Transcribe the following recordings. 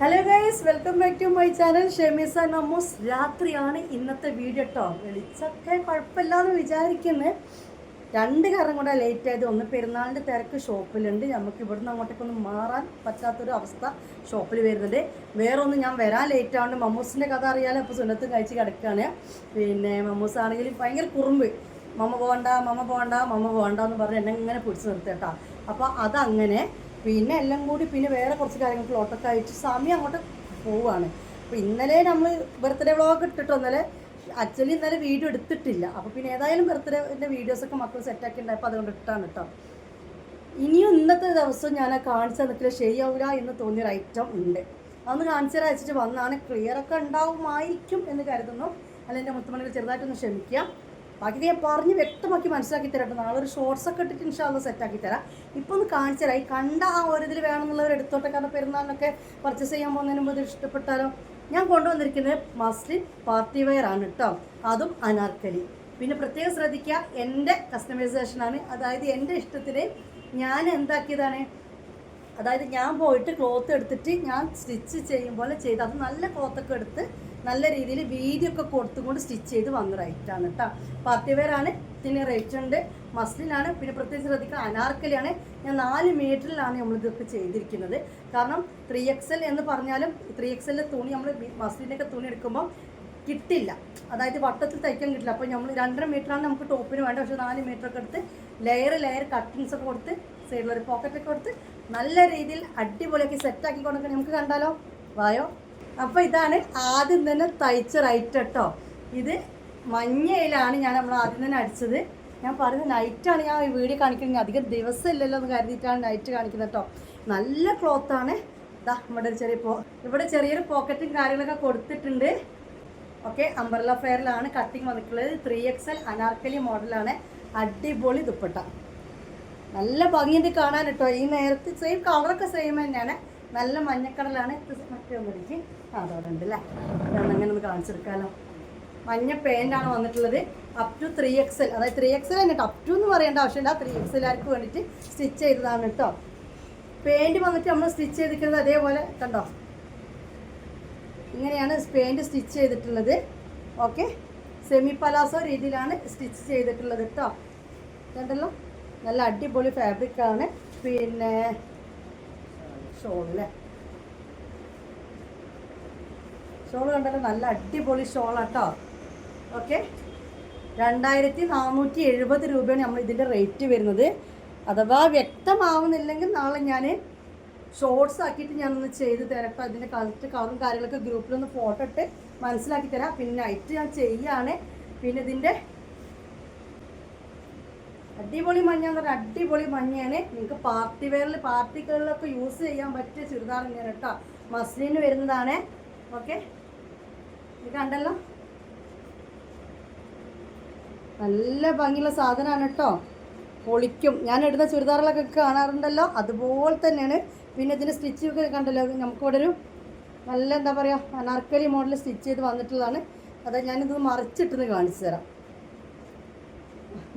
Hello guys, welcome back to my channel Shemeesa Nammoos. രാത്രിയാണ് ഇന്നത്തെ video കേട്ടോ. വെളിച്ചൊക്കെ കുഴപ്പമില്ലാന്ന് വിചാരിക്കുന്നത്. രണ്ട് കാരണം കൂടെ ലേറ്റ് ആയത്. ഒന്ന്, പെരുന്നാളിൻ്റെ തിരക്ക് ഷോപ്പിലുണ്ട്. നമുക്ക് ഇവിടുന്ന് അങ്ങോട്ടേക്കൊന്നും മാറാൻ പറ്റാത്തൊരു അവസ്ഥ ഷോപ്പിൽ വരുന്നുണ്ട്. വേറൊന്ന്, ഞാൻ വരാൻ ലേറ്റ് ആവുകൊണ്ട് മമ്മൂസിൻ്റെ കഥ അറിയാലോ. അപ്പോൾ സുന്നത്തും കഴിച്ച് കിടക്കുകയാണ്. പിന്നെ മമ്മൂസ് ആണെങ്കിൽ ഭയങ്കര കുറുമ്പ്. മമ്മ പോകണ്ട എന്ന് പറഞ്ഞ് എന്നെ ഇങ്ങനെ പിടിച്ച് നിർത്തിയിട്ടാ. അപ്പോൾ അതങ്ങനെ പിന്നെ എല്ലാം കൂടി പിന്നെ വേറെ കുറച്ച് കാര്യങ്ങൾ പ്ലോട്ടൊക്കെ അയച്ച് സമയം അങ്ങോട്ട് പോവുകയാണ്. അപ്പോൾ ഇന്നലെ നമ്മൾ ബർത്ത്ഡേ വ്ളോഗ് ഇട്ടിട്ടോ. ഇന്നലെ വീഡിയോ എടുത്തിട്ടില്ല. അപ്പോൾ പിന്നെ ഏതായാലും ബർത്ത്ഡേൻ്റെ വീഡിയോസൊക്കെ മക്കൾ സെറ്റാക്കി ഉണ്ടായപ്പോൾ അതുകൊണ്ട് ഇട്ടാണ് കേട്ടോ. ഇനിയും ഇന്നത്തെ ദിവസം ഞാൻ കാണിച്ചാൽ നിൽക്കില്ല, ശരിയാവില്ല എന്ന് തോന്നിയൊരു ഐറ്റം ഉണ്ട്. അതൊന്ന് കാണിച്ചാൽ അയച്ചിട്ട് വന്നാണ്. ക്ലിയറൊക്കെ ഉണ്ടാവുമായിരിക്കും എന്ന് കരുതുന്നു. അല്ല, എൻ്റെ മുത്തുമണികൾ ചെറുതായിട്ടൊന്ന് ക്ഷമിക്കാം. ബാക്കി ഞാൻ പറഞ്ഞ് വ്യക്തമാക്കി മനസ്സിലാക്കി തരാം. നാളെ ഒരു ഷോർട്സൊക്കെ ഇട്ടിട്ട് ഇൻഷാല്ലാ സെറ്റാക്കി തരാം. ഇപ്പോൾ ഒന്ന് കാണിച്ചു തരാം. ഈ കണ്ട ആ ഒരു ഇതിൽ വേണമെന്നുള്ളവർ എടുത്തോട്ടെ. കാരണം പെരുന്നാളിനൊക്കെ പർച്ചേസ് ചെയ്യാൻ പോകുന്നതിന് മുമ്പ് ഇത് ഇഷ്ടപ്പെട്ടാലോ. ഞാൻ കൊണ്ടുവന്നിരിക്കുന്നത് മസ്ലിൻ പാർട്ടി വെയർ ആണ് കേട്ടോ. അതും അനാർക്കലി. പിന്നെ പ്രത്യേകം ശ്രദ്ധിക്കുക, എൻ്റെ കസ്റ്റമൈസേഷനാണ്. അതായത് എൻ്റെ ഇഷ്ടത്തിന് ഞാൻ എന്താക്കിയതാണ്. അതായത് ഞാൻ പോയിട്ട് ക്ലോത്ത് എടുത്തിട്ട് ഞാൻ സ്റ്റിച്ച് ചെയ്യും പോലെ ചെയ്ത്, അത് നല്ല ക്ലോത്തൊക്കെ എടുത്ത് നല്ല രീതിയിൽ വീതിയൊക്കെ കൊടുത്തുകൊണ്ട് സ്റ്റിച്ച് ചെയ്ത് വന്ന റൈറ്റാണ് കേട്ടോ. പാർട്ടി വെയർ ആണ്. ഇതിന് റേറ്റ് ഉണ്ട്. മസ്ലിനാണ്. പിന്നെ പ്രത്യേകിച്ച് ശ്രദ്ധിക്കുക, അനാർക്കലിയാണ്. ഞാൻ 4 മീറ്ററിലാണ് നമ്മളിതൊക്കെ ചെയ്തിരിക്കുന്നത്. കാരണം 3XL എന്ന് പറഞ്ഞാലും 3XL തുണി നമ്മൾ മസ്ലിനൊക്കെ തുണി എടുക്കുമ്പോൾ കിട്ടില്ല. അതായത് വട്ടത്തിൽ തയ്ക്കാൻ കിട്ടില്ല. അപ്പോൾ നമ്മൾ 2.5 മീറ്ററാണ് നമുക്ക് ടോപ്പിന് വേണ്ട. പക്ഷേ 4 മീറ്ററൊക്കെ എടുത്ത് ലെയർ കട്ടിങ്സ് ഒക്കെ കൊടുത്ത് സൈഡിലൊരു പോക്കറ്റൊക്കെ കൊടുത്ത് നല്ല രീതിയിൽ അടിപൊളിയാക്കി സെറ്റാക്കി കൊടുക്കണം. നമുക്ക് കണ്ടാലോ, വായോ. അപ്പോൾ ഇതാണ് ആദ്യം തന്നെ തയ്ച്ച റൈറ്റ് കേട്ടോ. ഇത് മഞ്ഞയിലാണ് നമ്മൾ ആദ്യം തന്നെ അടിച്ചത്. ഞാൻ പറയുന്നത് നൈറ്റാണ് ഞാൻ ഈ വീഡിയോ കാണിക്കുന്നത്. അധികം ദിവസം ഇല്ലല്ലോ എന്ന് കരുതിയിട്ടാണ് നൈറ്റ് കാണിക്കുന്നത് കേട്ടോ. നല്ല ക്ലോത്താണ്. ഇതാ ഇവിടെ ചെറിയൊരു പോക്കറ്റും കാര്യങ്ങളൊക്കെ കൊടുത്തിട്ടുണ്ട്. ഓക്കെ, അംബ്രല്ല ഫെയറിലാണ് കട്ടിങ് വന്നിട്ടുള്ളത്. 3XL അനാർക്കലി മോഡലാണ്. അടിപൊളി ദുപ്പട്ട. നല്ല ഭംഗിയുണ്ട് കാണാൻ കേട്ടോ. ഈ നേരത്തെ സെയിം കളറൊക്കെ സെയിം തന്നെയാണ്. നല്ല മഞ്ഞക്കടലാണ്. മറ്റേ ഒന്നിലേക്ക് അതോടെ ഉണ്ട് അല്ലേ. അങ്ങനെ ഒന്ന് കാണിച്ചെടുക്കാമല്ലോ. മഞ്ഞ പാൻ്റാണ് വന്നിട്ടുള്ളത്. Up to 3XL. അതായത് 3XL തന്നെ കേട്ടോ. അപ് ടു എന്ന് പറയേണ്ട ആവശ്യമില്ല. 3XLകാർക്ക് വേണ്ടിയിട്ട് സ്റ്റിച്ച് ചെയ്തതാണ് കേട്ടോ. പാൻറ്റ് വന്നിട്ട് നമ്മൾ സ്റ്റിച്ച് ചെയ്തിരിക്കുന്നത് അതേപോലെ കണ്ടോ. ഇങ്ങനെയാണ് പാൻറ്റ് സ്റ്റിച്ച് ചെയ്തിട്ടുള്ളത്. ഓക്കെ, സെമി പലാസോ രീതിയിലാണ് സ്റ്റിച്ച് ചെയ്തിട്ടുള്ളത് കേട്ടോ. കണ്ടല്ലോ, നല്ല അടിപൊളി ഫാബ്രിക്കാണ്. പിന്നെ ഷോളല്ലേ, ഷോള് കണ്ടല്ലോ, നല്ല അടിപൊളി ഷോളാട്ടോ. ഓക്കെ, 2470 രൂപയാണ് നമ്മൾ ഇതിൻ്റെ റേറ്റ് വരുന്നത്. അഥവാ വ്യക്തമാവുന്നില്ലെങ്കിൽ നാളെ ഞാൻ ഷോർട്സ് ആക്കിയിട്ട് ഞാനൊന്ന് ചെയ്ത് തരാം. അപ്പോൾ അതിൻ്റെ കളറും കാര്യങ്ങളൊക്കെ ഗ്രൂപ്പിലൊന്ന് ഫോട്ടോ ഇട്ട് മനസ്സിലാക്കി തരാം. പിന്നെ നൈറ്റ് ഞാൻ ചെയ്യാണ്. പിന്നെ ഇതിൻ്റെ അടിപൊളി മഞ്ഞ എന്ന് പറഞ്ഞാൽ അടിപൊളി മഞ്ഞയാണ്. നിങ്ങൾക്ക് പാർട്ടി വെയറിൽ പാർട്ടികളിലൊക്കെ യൂസ് ചെയ്യാൻ പറ്റിയ ചുരിദാർ തന്നെയാണ് കേട്ടോ. മസ്ലിന് വരുന്നതാണ്. ഓക്കെ, ഇത് കണ്ടല്ലോ, നല്ല ഭംഗിയുള്ള സാധനമാണ് കേട്ടോ. പൊളിക്കും. ഞാൻ ഇടുന്ന ചുരിദാറുകളൊക്കെ കാണാറുണ്ടല്ലോ, അതുപോലെ തന്നെയാണ്. പിന്നെ ഇതിൻ്റെ സ്റ്റിച്ചൊക്കെ കണ്ടല്ലോ. നമുക്കിവിടെ ഒരു നല്ല എന്താ പറയുക അനാർക്കലി മോഡൽ സ്റ്റിച്ച് ചെയ്ത് വന്നിട്ടുള്ളതാണ്. അതായത് ഞാനിത് മറിച്ചിട്ടെന്ന് കാണിച്ചു തരാം.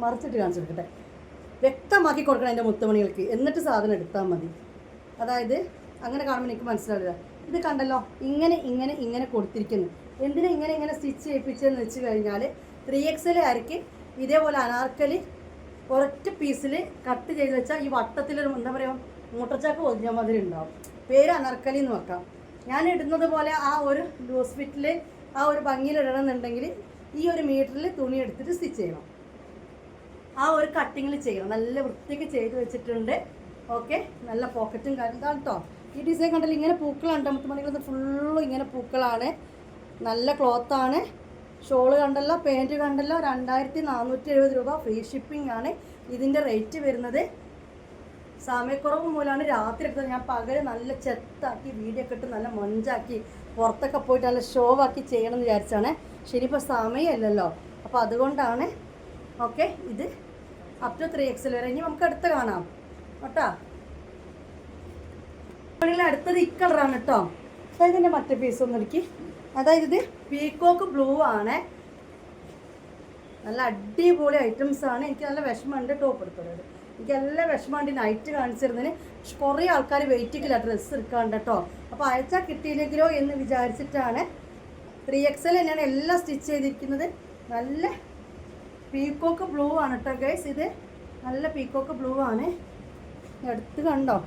മറിച്ചിട്ട് കാണിച്ചെടുക്കട്ടെ. വ്യക്തമാക്കി കൊടുക്കണം എൻ്റെ മുത്തുമണികൾക്ക്. എന്നിട്ട് സാധനം എടുത്താൽ മതി. അതായത് അങ്ങനെ കാണുമ്പോൾ എനിക്ക് മനസ്സിലാവില്ല. ഇത് കണ്ടല്ലോ, ഇങ്ങനെ കൊടുത്തിരിക്കുന്നു. എന്തിനാ ഇങ്ങനെ സ്റ്റിച്ച് ചെയ്യിപ്പിച്ചതെന്ന് വെച്ച് കഴിഞ്ഞാൽ 3XL ആയിരിക്കും ഇതേപോലെ അനാർക്കലി ഒരൊറ്റ പീസിൽ കട്ട് ചെയ്ത് വെച്ചാൽ ഈ വട്ടത്തിലൊരു എന്താ പറയുക മൂട്ടച്ചാക്ക് പൊതിഞ്ഞ മാതിരി ഉണ്ടാവും. പേര് അനാർക്കലി എന്ന് വെക്കാം. ഞാൻ ഇടുന്നത് പോലെ ആ ഒരു ലൂസ് ഫിറ്റിൽ ആ ഒരു ഭംഗിയിൽ ഇടണമെന്നുണ്ടെങ്കിൽ ഈ ഒരു മീറ്ററിൽ തുണി എടുത്തിട്ട് സ്റ്റിച്ച് ചെയ്യണം. ആ ഒരു കട്ടിങ്ങിൽ ചെയ്യണം. നല്ല വൃത്തിക്ക് ചെയ്ത് വെച്ചിട്ടുണ്ട്. ഓക്കെ, നല്ല പോക്കറ്റും കാര്യം ഇതാണ് കേട്ടോ. ഈ ഡിസൈൻ കണ്ടല്ലോ, ഇങ്ങനെ പൂക്കളാണ്. മുത്തുമണികൾ ഫുള്ളും ഇങ്ങനെ പൂക്കളാണ്. നല്ല ക്ലോത്താണ്. ഷോള് കണ്ടല്ലോ, പാൻറ്റ് കണ്ടല്ലോ. 2470 രൂപ. ഫ്രീ ഷിപ്പിംഗ് ആണ് ഇതിൻ്റെ റേറ്റ് വരുന്നത്. സമയക്കുറവ് മൂലമാണ് രാത്രി എടുത്തത്. ഞാൻ പകൽ നല്ല ചെത്താക്കി വീഡിയോ ഒക്കെ ഇട്ട് നല്ല മൊഞ്ചാക്കി പുറത്തൊക്കെ പോയിട്ട് നല്ല ഷോ ആക്കി ചെയ്യണം എന്ന് വിചാരിച്ചാണ്. ശരിയിപ്പോൾ സമയമല്ലല്ലോ, അപ്പോൾ അതുകൊണ്ടാണ്. ഓക്കെ, ഇത് അപ് ടു 3XL വരെ. ഇനി നമുക്ക് അടുത്ത് കാണാം കേട്ടോ. അടുത്തത് ഈ കളറാണ് കേട്ടോ. ഇതിൻ്റെ മറ്റേ പീസ് ഒന്നും എനിക്ക്, അതായത് ഇത് പീക്കോക്ക് ബ്ലൂ ആണ്. നല്ല അടിപൊളി ഐറ്റംസ് ആണ്. എനിക്ക് നല്ല വിഷമമുണ്ട് ടോപ്പ് എടുക്കുന്നത്. എനിക്ക് എല്ലാ വിഷമമുണ്ട് നൈറ്റ് കാണിച്ചിരുന്നതിന്. പക്ഷെ കുറേ ആൾക്കാർ വെയിറ്റിങ്ങില്ല ഡ്രസ്സ് എടുക്കാണ്ട് കേട്ടോ. അപ്പോൾ അയച്ചാൽ കിട്ടിയില്ലെങ്കിലോ എന്ന് വിചാരിച്ചിട്ടാണ്. 3XL തന്നെയാണ് എല്ലാം സ്റ്റിച്ച് ചെയ്തിരിക്കുന്നത്. നല്ല പീക്കോക്ക് ബ്ലൂ ആണ് കേട്ടോ ഗൈസ്. ഇത് നല്ല പീക്കോക്ക് ബ്ലൂ ആണ്. എടുത്ത് കണ്ടോ,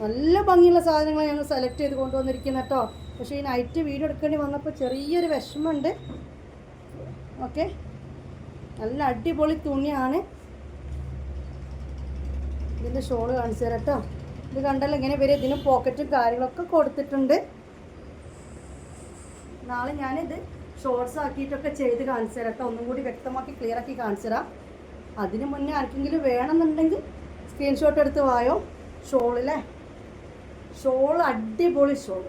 നല്ല ഭംഗിയുള്ള സാധനങ്ങൾ ഞങ്ങൾ സെലക്ട് ചെയ്ത് കൊണ്ടുവന്നിരിക്കുന്നത് കേട്ടോ. പക്ഷേ ഈ നൈറ്റ് വീഡിയോ എടുക്കേണ്ടി വന്നപ്പോൾ ചെറിയൊരു വിഷമമുണ്ട്. ഓക്കെ, നല്ല അടിപൊളി തുണിയാണ്. ഇതിൻ്റെ ഷോള് കാണിച്ചു തരാം കേട്ടോ. ഇത് കണ്ടല്ലോ ഇങ്ങനെ വരെ. ഇതിന് പോക്കറ്റും കാര്യങ്ങളൊക്കെ കൊടുത്തിട്ടുണ്ട്. നാളെ ഞാനിത് ഷോർട്സ് ആക്കിയിട്ടൊക്കെ ചെയ്ത് കാണിച്ചു തരാം കേട്ടോ. ഒന്നും കൂടി വ്യക്തമാക്കി ക്ലിയർ ആക്കി കാണിച്ചു തരാം. അതിന് മുന്നേ ആർക്കെങ്കിലും വേണമെന്നുണ്ടെങ്കിൽ സ്ക്രീൻഷോട്ട് എടുത്ത് വായോ. ഷോളില്ലേ, ഷോൾ അടിപൊളി ഷോൾ.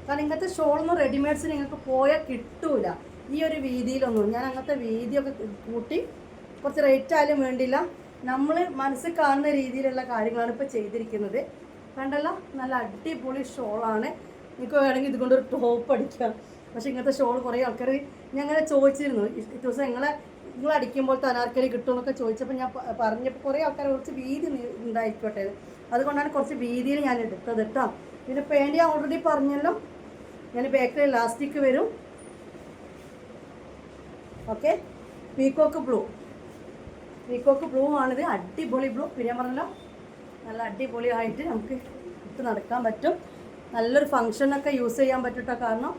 കാരണം ഇങ്ങനത്തെ ഷോളൊന്നും റെഡിമെയ്ഡ്സ് നിങ്ങൾക്ക് പോയാൽ കിട്ടൂല ഈ ഒരു വീതിയിലൊന്നും. ഞാൻ അങ്ങനത്തെ വീതിയൊക്കെ കൂട്ടി കുറച്ച് റേറ്റ് ആയാലും വേണ്ടില്ല, നമ്മൾ മനസ്സിൽ കാണുന്ന രീതിയിലുള്ള കാര്യങ്ങളാണ് ഇപ്പോൾ ചെയ്തിരിക്കുന്നത്. കണ്ടല്ലോ, നല്ല അടിപൊളി ഷോളാണ്. നിങ്ങൾക്ക് വേണമെങ്കിൽ ഇതുകൊണ്ടൊരു ടോപ്പ് അടിക്കാം. പക്ഷേ ഇങ്ങനത്തെ ഷോൾ കുറേ ആൾക്കാർ ഞങ്ങനെ ചോദിച്ചിരുന്നു. ദിവസം നിങ്ങൾ അടിക്കുമ്പോൾ അനാർക്കലി കിട്ടുമെന്നൊക്കെ ചോദിച്ചപ്പോൾ ഞാൻ പറഞ്ഞപ്പോൾ കുറേ ആൾക്കാർ കുറച്ച് വീതി ഉണ്ടായിക്കോട്ടെ, അതുകൊണ്ടാണ് കുറച്ച് വീതിയിൽ ഞാൻ എടുത്തത് കേട്ടോ. പിന്നെ പാൻറ് ഞാൻ ഓൾറെഡി പറഞ്ഞല്ലോ, ഞാൻ ബാക്കിൽ ഇലാസ്റ്റിക് വരും. ഓക്കെ, പീക്കോക്ക് ബ്ലൂ ആണിത്. അടിപൊളി ബ്ലൂ. പിന്നെ ഞാൻ പറഞ്ഞല്ലോ നല്ല അടിപൊളിയായിട്ട് നമുക്ക് ഇട്ട് നടക്കാൻ പറ്റും. നല്ലൊരു ഫങ്ഷനൊക്കെ യൂസ് ചെയ്യാൻ പറ്റും കേട്ടോ. കാരണം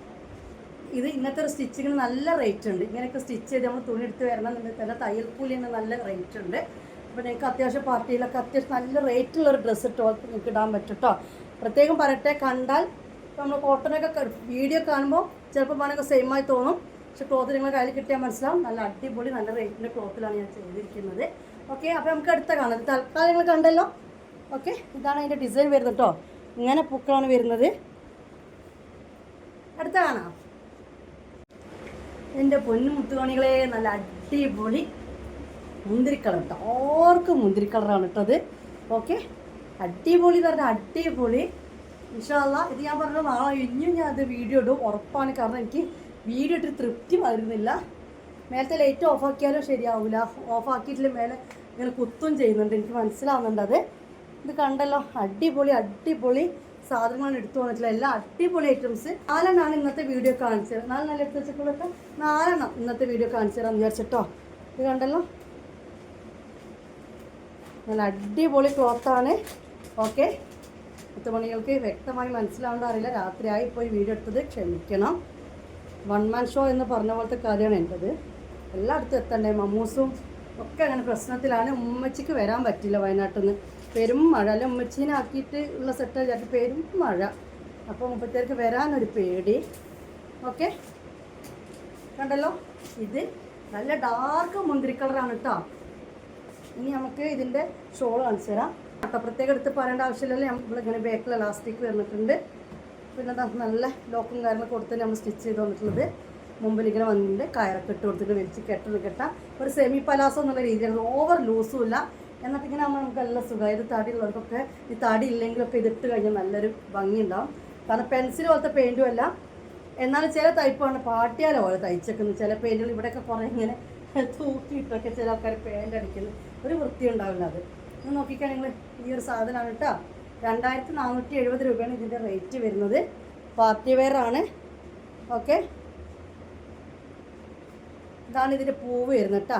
ഇത് ഇങ്ങനത്തെ ഒരു സ്റ്റിച്ചിങ്ങിന് നല്ല റേറ്റ് ഉണ്ട്. ഇങ്ങനെയൊക്കെ സ്റ്റിച്ച് ചെയ്ത് നമ്മൾ തുണി എടുത്ത് വരണമെന്നുണ്ടെങ്കിൽ തന്നെ തയ്യൽ കൂലിന് നല്ല റേറ്റ് ഉണ്ട്. അപ്പോൾ നിങ്ങൾക്ക് അത്യാവശ്യം പാർട്ടിയിലൊക്കെ അത്യാവശ്യം നല്ല റേറ്റുള്ളൊരു ഡ്രസ്സ് ഇട്ടോ നിങ്ങൾക്ക് ഇടാൻ പറ്റും കേട്ടോ. പ്രത്യേകം പറയട്ടെ, കണ്ടാൽ ഇപ്പോൾ നമ്മൾ കോട്ടനൊക്കെ വീഡിയോ കാണുമ്പോൾ ചിലപ്പോൾ വേണമെങ്കിൽ സെയിമായി തോന്നും. പക്ഷെ ക്ലോത്ത് നിങ്ങളുടെ കയ്യിൽ കിട്ടിയാൽ മനസ്സിലാവും. നല്ല അടിപൊളി നല്ല റേറ്റിൻ്റെ ക്ലോത്തിലാണ് ഞാൻ ചെയ്തിരിക്കുന്നത്. ഓക്കെ, അപ്പോൾ നമുക്ക് അടുത്ത കാണാം. തൽക്കാലം നിങ്ങൾ കണ്ടല്ലോ. ഓക്കെ, ഇതാണ് അതിൻ്റെ ഡിസൈൻ വരുന്നത് കേട്ടോ. ഇങ്ങനെ പൂക്കളാണ് വരുന്നത്. അടുത്ത കാണാം. എൻ്റെ പൊന്നു മുത്തുകണികളെ, നല്ല അടിപൊളി മുന്തിരി കളർ കേട്ടോ. ഓർക്കും മുന്തിരി കളറാണ് കേട്ടത്. ഓക്കെ, അടിപൊളി എന്ന് പറഞ്ഞാൽ അടിപൊളി. ഇൻഷാ അല്ലാ ഇത് ഞാൻ പറഞ്ഞ നാളെ ഇനിയും ഞാൻ അത് വീഡിയോ ഇടും ഉറപ്പാണ്. കാരണം എനിക്ക് വീഡിയോ ഇട്ട് തൃപ്തി വരുന്നില്ല. മേലത്തെ ലൈറ്റ് ഓഫാക്കിയാലും ശരിയാവില്ല. ഓഫാക്കിയിട്ടില്ല മേലെ ഇങ്ങനെ കുത്തും ചെയ്യുന്നുണ്ട്. എനിക്ക് മനസ്സിലാവുന്നുണ്ട് അത്. ഇത് കണ്ടല്ലോ, അടിപൊളി സാധനങ്ങളാണ് എടുത്തു വന്നിട്ടില്ല. എല്ലാം അടിപൊളി ഐറ്റംസ്. 4 ഇന്നത്തെ വീഡിയോ കാണിച്ചു തരാം. 4 നല്ല എടുത്ത് വെച്ചിട്ടുള്ളതൊക്കെ 4 ഇന്നത്തെ വീഡിയോ കാണിച്ചു തരാം വിചാരിച്ചിട്ടോ. ഇത് കണ്ടല്ലോ, നല്ല അടിപൊളി ക്ലോത്താണ്. ഓക്കെ, 10 മണികൾക്ക് വ്യക്തമായി മനസ്സിലാവേണ്ട അറിയില്ല. രാത്രിയായി പോയി വീഡിയോ എടുത്തത് ക്ഷമിക്കണം. 1 മാൻ ഷോ എന്ന് പറഞ്ഞ പോലത്തെ കാര്യമാണ് എൻ്റെത്. എല്ലായിടത്തും എത്തണ്ടേ. മമ്മൂസും ഒക്കെ അങ്ങനെ പ്രശ്നത്തിലാണ്. ഉമ്മച്ചിക്ക് വരാൻ പറ്റില്ല വയനാട്ടിൽ നിന്ന്. പെരും മഴ. അല്ല, ഉമ്മച്ചീനെ ആക്കിയിട്ട് ഉള്ള സെറ്റ് വിചാരിച്ച് പെരും മഴ. അപ്പോൾ മുപ്പത്തേർക്ക് വരാനൊരു പേടി. ഓക്കെ, കണ്ടല്ലോ, ഇത് നല്ല ഡാർക്ക് മുന്തിരി കളറാണ് കേട്ടോ. ഇനി നമുക്ക് ഇതിൻ്റെ ഷോൾ കാണിച്ചു തരാം കേട്ടോ. പ്രത്യേകം എടുത്ത് പറയേണ്ട ആവശ്യമില്ലല്ലോ. നമ്മളിങ്ങനെ ബാക്കിൽ ഇലാസ്റ്റിക് വന്നിട്ടുണ്ട്. പിന്നെ നല്ല ലോക്കും കാര്യങ്ങളൊക്കെ കൊടുത്ത് നമ്മൾ സ്റ്റിച്ച് ചെയ്ത് വന്നിട്ടുള്ളത്. മുമ്പിൽ ഇങ്ങനെ വന്നിട്ടുണ്ട്. കയറൊക്കെ ഇട്ട് കൊടുത്തിട്ട് വലിച്ച് കെട്ടാം. ഒരു സെമി പലാസോ എന്നുള്ള രീതിയാണ്. ഓവർ ലൂസും ഇല്ല. എന്നിട്ട് ഇങ്ങനെ നമുക്ക് നല്ല സുഖം. ഇത് തടിയുള്ളവർക്കൊക്കെ, ഈ തടി ഇല്ലെങ്കിലൊക്കെ ഇതിട്ട് കഴിഞ്ഞാൽ നല്ലൊരു ഭംഗി ഉണ്ടാവും. കാരണം പെൻസിൽ പോലത്തെ പെയിൻറ്റും അല്ല. എന്നാലും ചില ടൈപ്പാണ് പാട്ടിയാലോ പോലെ തയ്ച്ചേക്കുന്നത്. ചില പെയിൻറ്റുകൾ ഇവിടെയൊക്കെ കുറേ ഇങ്ങനെ തൂക്കിയിട്ടൊക്കെ ചില ആൾക്കാർ പെയിൻ്റ് അടിക്കുന്നത്. ഒരു വൃത്തി ഉണ്ടാവില്ല അത്. ഒന്ന് നോക്കിക്കാൻ നിങ്ങൾ ഈ ഒരു സാധനമാണ് കേട്ടോ. 2470 രൂപയാണ് ഇതിൻ്റെ റേറ്റ് വരുന്നത്. പാർട്ടി വെയർ ആണ്. ഓക്കെ, ഇതാണ് ഇതിൻ്റെ പൂവ് വരുന്നത് കേട്ടോ.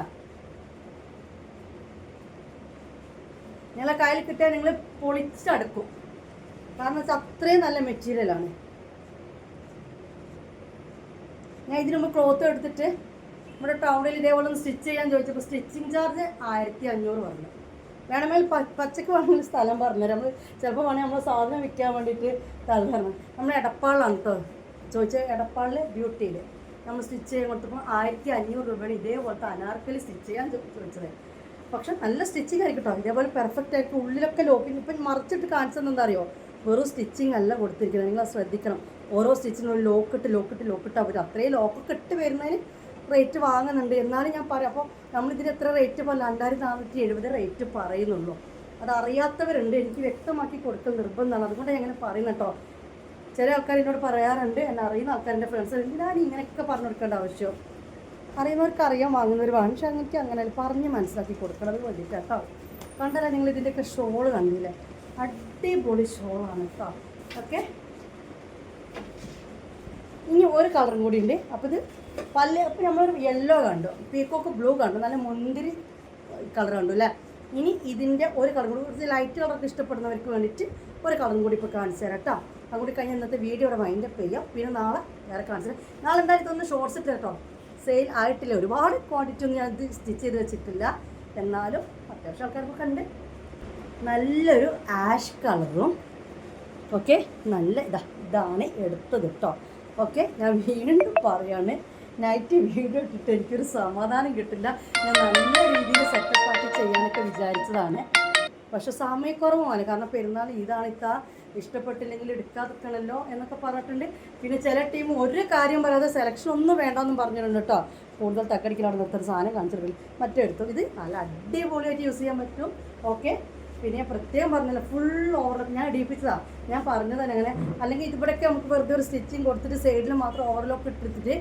നിങ്ങളെ കയ്യിൽ കിട്ടിയാൽ നിങ്ങൾ പൊളിച്ചടുക്കും. കാരണം വെച്ചാൽ അത്രയും നല്ല മെറ്റീരിയലാണ്. ഞാൻ ഇതിന് മുമ്പ് ക്ലോത്ത് എടുത്തിട്ട് നമ്മുടെ ടൗണിൽ ഇതേപോലെ ഒന്ന് സ്റ്റിച്ച് ചെയ്യാൻ ചോദിച്ചപ്പോൾ സ്റ്റിച്ചിങ് ചാർജ് 1500 പറഞ്ഞു. വേണമെങ്കിൽ പച്ചക്ക് വേണമെങ്കിൽ സ്ഥലം പറഞ്ഞുതരാം. നമ്മൾ ചിലപ്പോൾ വേണമെങ്കിൽ നമ്മൾ സാധനം വിൽക്കാൻ വേണ്ടിയിട്ട് തരണം. നമ്മൾ എടപ്പാളിലാണ് കേട്ടോ ചോദിച്ചത്. എടപ്പാളിൽ ബ്യൂട്ടിയിൽ നമ്മൾ സ്റ്റിച്ച് ചെയ്യാൻ കൊടുത്തപ്പോൾ 1500 രൂപയാണ് ഇതേപോലത്തെ അനാർക്കലി സ്റ്റിച്ച് ചെയ്യാൻ ചോദിച്ചത്. പക്ഷെ നല്ല സ്റ്റിച്ചിങ് ആയിരിക്കും കേട്ടോ. ഇതേപോലെ പെർഫെക്റ്റ് ആയിരിക്കും. ഉള്ളിലൊക്കെ ലോക്കിങ്. ഇപ്പം മറിച്ചിട്ട് കാണിച്ചത് എന്താ അറിയോ, വെറും സ്റ്റിച്ചിങ് അല്ല കൊടുത്തിരിക്കുന്നത്. നിങ്ങൾ ശ്രദ്ധിക്കണം. ഓരോ സ്റ്റിച്ചിനും ഒരു ലോക്കിട്ട് അവർ അത്രയും ലോക്കൊക്കെ ഇട്ട് വരുന്നതിന് റേറ്റ് വാങ്ങുന്നുണ്ട്. എന്നാലും ഞാൻ പറയാം. അപ്പോൾ നമ്മളിതിന് എത്ര റേറ്റ് പോലെ 2470 റേറ്റ് പറയുന്നുള്ളൂ. അതറിയാത്തവരുണ്ട്. എനിക്ക് വ്യക്തമാക്കി കൊടുക്കൽ നിർബന്ധമാണ്. അതുകൊണ്ട് ഞാൻ അങ്ങനെ പറയുന്നത് കേട്ടോ. ചില ആൾക്കാർ എന്നോട് പറയാറുണ്ട്, എന്നെ അറിയുന്ന ആൾക്കാരുടെ ഫ്രണ്ട്സ്, എന്തിനാണ് ഇങ്ങനെയൊക്കെ പറഞ്ഞു കൊടുക്കേണ്ട ആവശ്യം. അറിയുന്നവർക്ക് അറിയാൻ, വാങ്ങുന്നവർ വാങ്ങും. പക്ഷെ എനിക്ക് അങ്ങനെ പറഞ്ഞ് മനസ്സിലാക്കി കൊടുക്കണം. അത് വേണ്ടിയിട്ട് കേട്ടോ. കണ്ടല്ലോ നിങ്ങൾ ഇതിൻ്റെയൊക്കെ ഷോള് കണ്ടില്ലേ, അടിപൊളി ഷോളാണ് കേട്ടോ. ഓക്കെ, ഇനി ഒരു കളറും കൂടി ഉണ്ട്. അപ്പോൾ ഇത് അപ്പോൾ നമ്മളൊരു യെല്ലോ കണ്ടു, പീക്കോക്ക് ബ്ലൂ കണ്ടു, നല്ല മുന്തിരി കളർ കണ്ടു അല്ലേ. ഇനി ഇതിൻ്റെ ഒരു കളർ കൂടി, കുറച്ച് ലൈറ്റ് കളറൊക്കെ ഇഷ്ടപ്പെടുന്നവർക്ക് വേണ്ടിയിട്ട് ഒരു കളറും കൂടി ഇപ്പോൾ കാണിച്ചു തരാം കേട്ടോ. അതുകൂടി കഴിഞ്ഞ് ഇന്നത്തെ വീഡിയോ ഇവിടെ വൈൻഡപ്പ് ചെയ്യാം. പിന്നെ നാളെ വേറെ കാണിച്ചു തരാം. നാളെ എന്തായാലും ഇതൊന്ന് ഷോർട്സ് ഇട്ട് കേട്ടോ, സെയിൽ ആയിട്ടില്ല, ഒരുപാട് ക്വാണ്ടിറ്റി ഒന്നും ഞാൻ ഇത് സ്റ്റിച്ച് ചെയ്ത് വെച്ചിട്ടില്ല. എന്നാലും അത്യാവശ്യം ആൾക്കാർക്കൊക്കെ ഉണ്ട്. നല്ലൊരു ആഷ് കളറും ഓക്കെ, നല്ല ഇതാണ് എടുത്തത് കേട്ടോ. ഓക്കെ, ഞാൻ വീണ്ടും പറയാണ്, നൈറ്റ് വീഡിയോ ഇട്ടിട്ട് എനിക്കൊരു സമാധാനം കിട്ടില്ല. ഞാൻ നല്ല രീതിയിൽ സെറ്റപ്പാക്കി ചെയ്യാനൊക്കെ വിചാരിച്ചതാണ്, പക്ഷെ സമയക്കുറവുമാണ്. കാരണം പെരുന്നാൾ ഇതാണ്, ഇഷ്ടപ്പെട്ടില്ലെങ്കിൽ എടുക്കാതിരിക്കണമല്ലോ എന്നൊക്കെ പറഞ്ഞിട്ടുണ്ട്. പിന്നെ ചില ടീം ഒരു കാര്യം പറയാതെ സെലക്ഷൻ ഒന്നും വേണ്ടെന്നും പറഞ്ഞിട്ടുണ്ട് കേട്ടോ. കൂടുതൽ തക്കടിക്കലാണ് നിർത്തുന്ന സാധനം കാണിച്ചിട്ടുണ്ട്. മറ്റേ എടുത്തു, ഇത് നല്ല അടിപൊളിയായിട്ട് യൂസ് ചെയ്യാൻ പറ്റും. ഓക്കെ, പിന്നെ ഞാൻ പ്രത്യേകം പറഞ്ഞില്ല, ഫുൾ ഓവർലോക്ക് ഞാൻ ഇടിപ്പിച്ചതാണ്, ഞാൻ പറഞ്ഞതാണ് അങ്ങനെ. അല്ലെങ്കിൽ ഇതിവിടെയൊക്കെ നമുക്ക് വെറുതെ ഒരു സ്റ്റിച്ചിങ് കൊടുത്തിട്ട് സൈഡിൽ മാത്രം ഓവർലോക്ക് ഇട്ടിട്ട്,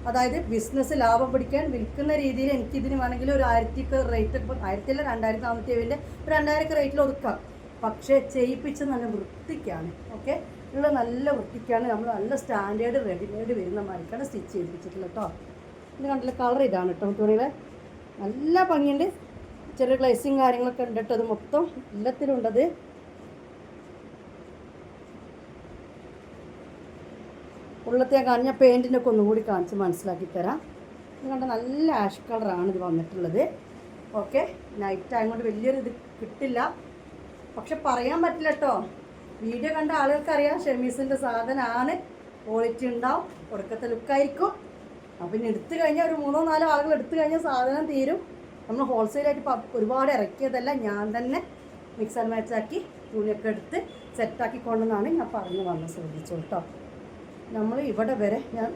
അതായത് ബിസിനസ് ലാഭം പിടിക്കാൻ വിൽക്കുന്ന രീതിയിൽ എനിക്കിതിന് വേണമെങ്കിൽ ഒരു 1000 റേറ്റ്, ഇപ്പോൾ 1000 അല്ല 2470 ഒരു 2000 റേറ്റിൽ ഒതുക്കാം. പക്ഷേ ചെയ്യിപ്പിച്ച് നല്ല വൃത്തിക്കാണ്. ഓക്കെ, ഉള്ള നല്ല വൃത്തിക്കാണ്. നമ്മൾ നല്ല സ്റ്റാൻഡേർഡ് റെഡിമെയ്ഡ് വരുന്ന മാതിരിക്കാണ് സ്റ്റിച്ച് ചെയ്യിപ്പിച്ചിട്ടുള്ളത് കേട്ടോ. ഇത് കണ്ടില്ല, കളർ ഇതാണ് കേട്ടോ. തുണിയുടെ നല്ല ഭംഗിയുണ്ട്, ചെറിയ ഗ്ലേസിങ് കാര്യങ്ങളൊക്കെ ഉണ്ട് കേട്ടോ. അത് മൊത്തം എല്ലാത്തിലും ഉണ്ടത്. ഉള്ളത്തെ ഞാൻ കാണിച്ച പെയിൻറ്റിൻ്റെ ഒക്കെ ഒന്നും കൂടി കാണിച്ച് മനസ്സിലാക്കി തരാം. ഇത് കണ്ട നല്ല ആഷ് കളറാണ് ഇത് വന്നിട്ടുള്ളത്. ഓക്കെ, നൈറ്റ് ടൈം കൊണ്ട് വലിയൊരു ഇത് കിട്ടില്ല, പക്ഷെ പറയാൻ പറ്റില്ല കേട്ടോ. വീഡിയോ കണ്ട ആളുകൾക്കറിയാം ഷെമീസിൻ്റെ സാധനമാണ്, ക്വാളിറ്റി ഉണ്ടാവും, കൊടുക്കത്തെ ലുക്കായിരിക്കും. അപ്പം പിന്നെ എടുത്തു കഴിഞ്ഞാൽ ഒരു 3-4 ആളുകൾ എടുത്തു കഴിഞ്ഞാൽ സാധനം തീരും. നമ്മൾ ഹോൾസെയിലായിട്ട് ഒരുപാട് ഇറക്കിയതല്ല, ഞാൻ തന്നെ മിക്സ് ആൻഡ് മാച്ചാക്കി തുണിയൊക്കെ എടുത്ത് സെറ്റാക്കി കൊണ്ടെന്നാണ് ഞാൻ പറഞ്ഞു വന്നത്. ശ്രദ്ധിച്ചു കേട്ടോ. നമ്മൾ ഇവിടെ വരെ ഞാൻ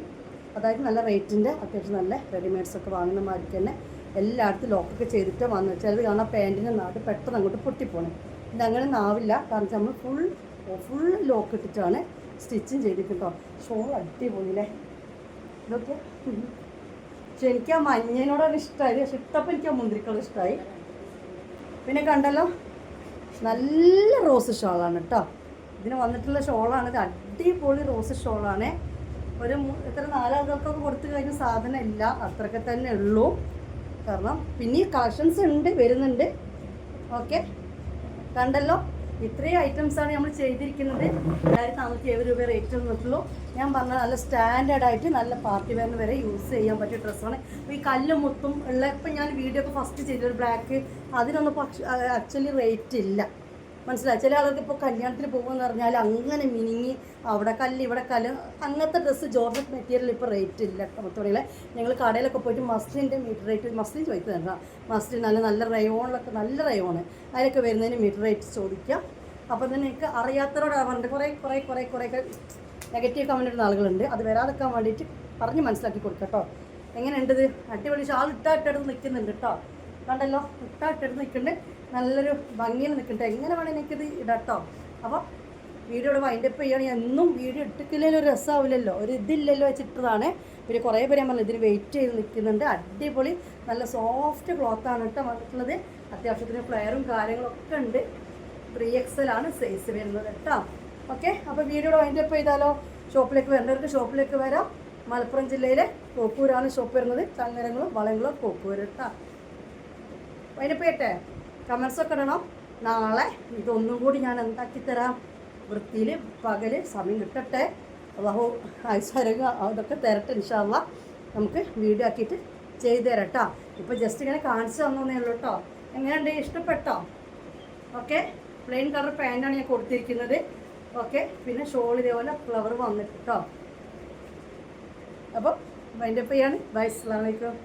അതായത് നല്ല റേറ്റിൻ്റെ അത്യാവശ്യം നല്ല റെഡിമെയ്ഡ്സൊക്കെ വാങ്ങുന്ന മാതിരിക്ക് തന്നെ എല്ലായിടത്തും ലോക്കൊക്കെ ചെയ്തിട്ട് വന്നു വെച്ചാൽ കാണാൻ പാൻറ്റിൻ്റെ നാട് പെട്ടെന്ന് അങ്ങോട്ട് പൊട്ടിപ്പോണേ. ഇതങ്ങനെ നാവില്ല, കാരണം നമ്മൾ ഫുൾ ലോക്ക് ഇട്ടിട്ടാണ് സ്റ്റിച്ചിങ് ചെയ്തിട്ടോ. ഷോൾ അടിപൊളിയില്ലേ ഇതൊക്കെ. പക്ഷെ എനിക്ക് ആ മഞ്ഞനോടാണ് ഇഷ്ടമായി, പക്ഷെ ഇട്ടപ്പോൾ എനിക്ക് ആ മുന്തിരിക്കളർ ഇഷ്ടമായി. പിന്നെ കണ്ടല്ലോ, നല്ല റോസ് ഷോളാണ് കേട്ടോ. ഇതിന് വന്നിട്ടുള്ള ഷോളാണ്, ഇത് അടിപൊളി റോസ് ഷോളാണ്. ഒരു എത്ര 4 ആളുകൾക്കൊക്കെ കൊടുത്തു കഴിഞ്ഞ സാധനം ഇല്ല, അത്രയൊക്കെ തന്നെ ഉള്ളൂ. കാരണം പിന്നെ കളക്ഷൻസ് ഉണ്ട്, വരുന്നുണ്ട്. ഓക്കെ, കണ്ടല്ലോ, ഇത്രയും ഐറ്റംസാണ് നമ്മൾ ചെയ്തിരിക്കുന്നത്. 1470 രൂപ റേറ്റ് വന്നിട്ടുള്ളൂ. ഞാൻ പറഞ്ഞാൽ നല്ല സ്റ്റാൻഡേർഡായിട്ട് നല്ല പാർട്ടി വെയറിന് വരെ യൂസ് ചെയ്യാൻ പറ്റിയ ഡ്രസ്സാണ്. അപ്പോൾ ഈ കല്ലും മുത്തും ഉള്ള, ഇപ്പം ഞാൻ വീഡിയോ ഒക്കെ ഫസ്റ്റ് ചെയ്തൊരു ബ്ലാക്ക്, അതിനൊന്നും ആക്ച്വലി റേറ്റ് ഇല്ല, മനസ്സിലായി. ചില ആളുകൾക്ക് ഇപ്പോൾ കല്യാണത്തിന് പോകുമെന്ന് പറഞ്ഞാൽ അങ്ങനെ മിനിങ്ങി അവിടെ കല്ല് ഇവിടെ കല്ല്, അങ്ങനത്തെ ഡ്രസ്സ് ജോർജറ്റ് മെറ്റീരിയൽ ഇപ്പോൾ റേറ്റ് ഇല്ല. മൊത്തത്തിൽ ഞങ്ങൾ കടയിലൊക്കെ പോയിട്ട് മസ്ലിൻ്റെ മീറ്റർ റേറ്റ്, മസ്ലിൻ ചോദിക്കുന്നുണ്ട്, മസ്ലിൻ നല്ല റയോണിലൊക്കെ നല്ല റയോണ്, അതിലൊക്കെ വരുന്നതിന് മീറ്റർ റേറ്റ് ചോദിക്കാം. അപ്പോൾ തന്നെ എനിക്ക് അറിയാത്തവരോട് പറഞ്ഞിട്ട് കുറേ നെഗറ്റീവ് കമൻ്റ് ഇടുന്ന ആളുകളുണ്ട്. അത് വരാതെക്കാൻ വേണ്ടിയിട്ട് പറഞ്ഞ് മനസ്സിലാക്കി കൊടുക്കാം കേട്ടോ. എങ്ങനെയുണ്ട് ഇത്? അടിപൊളി ഷാൾ ഇട്ടാട്ടെടുത്ത് നിൽക്കുന്നുണ്ട് കേട്ടോ. കണ്ടല്ലോ, ഇട്ടാട്ടെടുത്ത് നിൽക്കുന്നുണ്ട്, നല്ലൊരു ഭംഗിയിൽ നിൽക്കുന്നുണ്ട്. എങ്ങനെ വേണമെങ്കിൽ എനിക്കിത് ഇടാം കേട്ടോ. അപ്പോൾ വീഡിയോയുടെ വൈൻഡപ്പ് ചെയ്യുകയാണെങ്കിൽ എന്നും വീഡിയോ ഇട്ടിക്കില്ലെങ്കിൽ ഒരു രസമാവില്ലല്ലോ, ഒരു ഇതില്ലല്ലോ വെച്ചിട്ടതാണ്. പിന്നെ കുറേ പേര് ഞാൻ പറഞ്ഞു ഇതിന് വെയിറ്റ് ചെയ്ത് നിൽക്കുന്നുണ്ട്. അടിപൊളി നല്ല സോഫ്റ്റ് ക്ലോത്താണ് കേട്ടോ വന്നിട്ടുള്ളത്. അത്യാവശ്യത്തിന് ഫ്ലെയറും കാര്യങ്ങളൊക്കെ ഉണ്ട്. 3XL ആണ് സൈസ് വരുന്നത് കേട്ടോ. ഓക്കെ, അപ്പോൾ വീഡിയോയുടെ വൈൻഡപ്പ് ചെയ്താലോ? ഷോപ്പിലേക്ക് വരേണ്ടവർക്ക് ഷോപ്പിലേക്ക് വരാം. മലപ്പുറം ജില്ലയിലെ കോക്കൂരാണ് ഷോപ്പ് വരുന്നത്. ചങ്ങരങ്ങളും വളങ്ങളും കോക്കൂര് കേട്ടോ. വൈൻഡപ്പ് ചെയ്യട്ടെ, കമൻസൊക്കെ ഇടണം. നാളെ ഇതൊന്നും കൂടി ഞാൻ എന്താക്കി തരാം, വൃത്തിയിൽ പകല് സമയം കിട്ടട്ടെ. അള്ളാഹു ആയുസ്സാരോഗ്യം അതൊക്കെ തരട്ടെ. ഇൻഷാ അല്ലാഹ് നമുക്ക് വീഡിയോ ആക്കിയിട്ട് ചെയ്തു തരാം കേട്ടോ. ഇപ്പോൾ ജസ്റ്റ് ഇങ്ങനെ കാണിച്ചു തന്നേ ഉള്ളൂ കേട്ടോ. എങ്ങനെയുണ്ട്? ഇഷ്ടപ്പെട്ടോ? ഓക്കെ, പ്ലെയിൻ കളർ പാൻറ്റാണ് ഞാൻ കൊടുത്തിരിക്കുന്നത്. ഓക്കെ, പിന്നെ ഷോൾ ഇതേപോലെ ഫ്ലവർ വന്നിട്ട് കേട്ടോ. അപ്പോൾ വൈൻഡപ്പ് ചെയ്യാണ്. ബൈ, അസ്സലാമു അലൈക്കും.